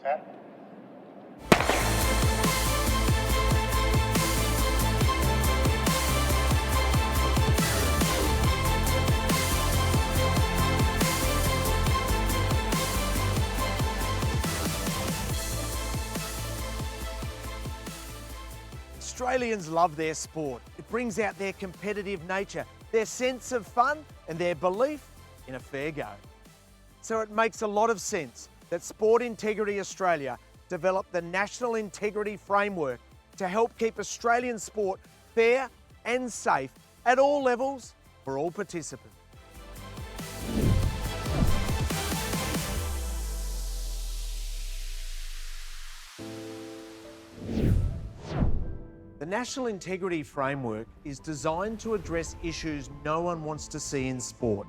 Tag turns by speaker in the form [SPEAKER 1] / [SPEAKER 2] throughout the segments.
[SPEAKER 1] Pat.
[SPEAKER 2] Australians love their sport. It brings out their competitive nature, their sense of fun and their belief in a fair go. So it makes a lot of sense that Sport Integrity Australia developed the National Integrity Framework to help keep Australian sport fair and safe at all levels for all participants. The National Integrity Framework is designed to address issues no one wants to see in sport.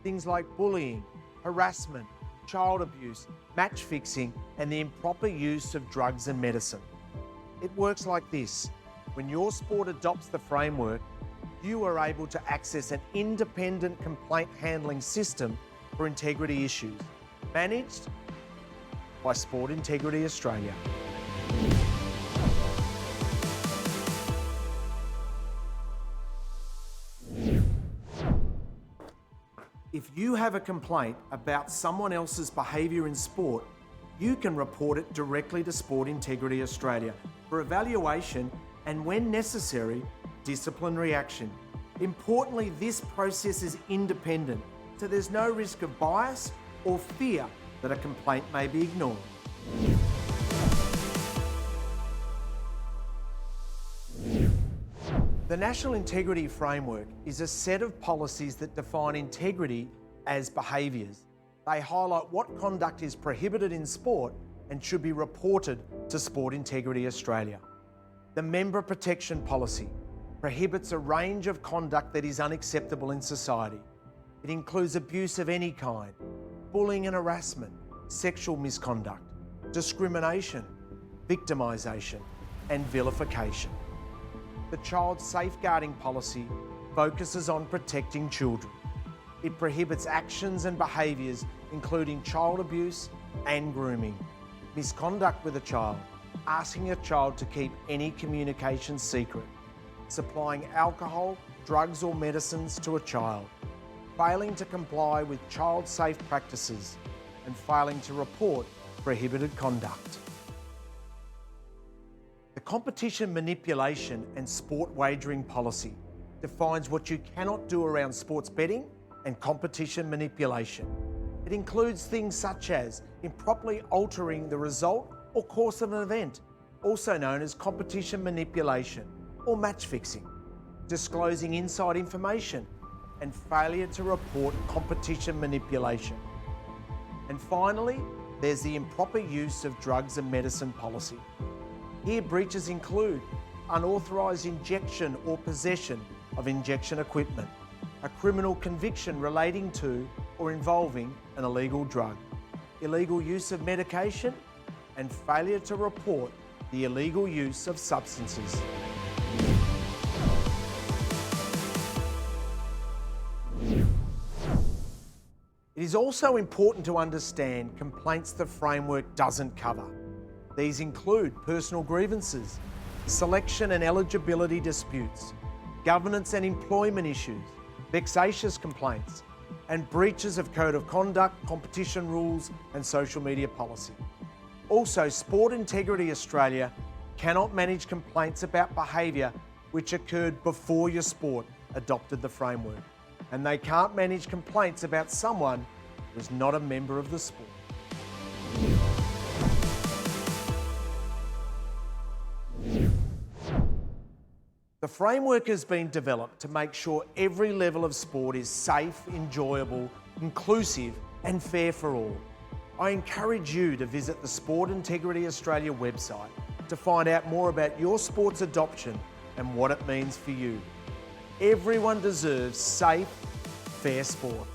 [SPEAKER 2] Things like bullying, harassment, child abuse, match fixing, and the improper use of drugs and medicine. It works like this. When your sport adopts the framework, you are able to access an independent complaint handling system for integrity issues, managed by Sport Integrity Australia. If you have a complaint about someone else's behaviour in sport, you can report it directly to Sport Integrity Australia for evaluation and, when necessary, disciplinary action. Importantly, this process is independent, so there's no risk of bias or fear that a complaint may be ignored. The National Integrity Framework is a set of policies that define integrity as behaviours. They highlight what conduct is prohibited in sport and should be reported to Sport Integrity Australia. The Member Protection Policy prohibits a range of conduct that is unacceptable in society. It includes abuse of any kind, bullying and harassment, sexual misconduct, discrimination, victimisation, and vilification. The Child Safeguarding Policy focuses on protecting children. It prohibits actions and behaviours including child abuse and grooming, misconduct with a child, asking a child to keep any communication secret, supplying alcohol, drugs or medicines to a child, failing to comply with child-safe practices, and failing to report prohibited conduct. The Competition Manipulation and Sport Wagering Policy defines what you cannot do around sports betting and competition manipulation. It includes things such as improperly altering the result or course of an event, also known as competition manipulation or match fixing, disclosing inside information, and failure to report competition manipulation. And finally, there's the improper use of drugs and medicine policy. Here, breaches include unauthorised injection or possession of injection equipment, a criminal conviction relating to or involving an illegal drug, illegal use of medication, and failure to report the illegal use of substances. It is also important to understand complaints the framework doesn't cover. These include personal grievances, selection and eligibility disputes, governance and employment issues, vexatious complaints, and breaches of code of conduct, competition rules, and social media policy. Also, Sport Integrity Australia cannot manage complaints about behaviour which occurred before your sport adopted the framework, and they can't manage complaints about someone who is not a member of the sport. The framework has been developed to make sure every level of sport is safe, enjoyable, inclusive and fair for all. I encourage you to visit the Sport Integrity Australia website to find out more about your sport's adoption and what it means for you. Everyone deserves safe, fair sport.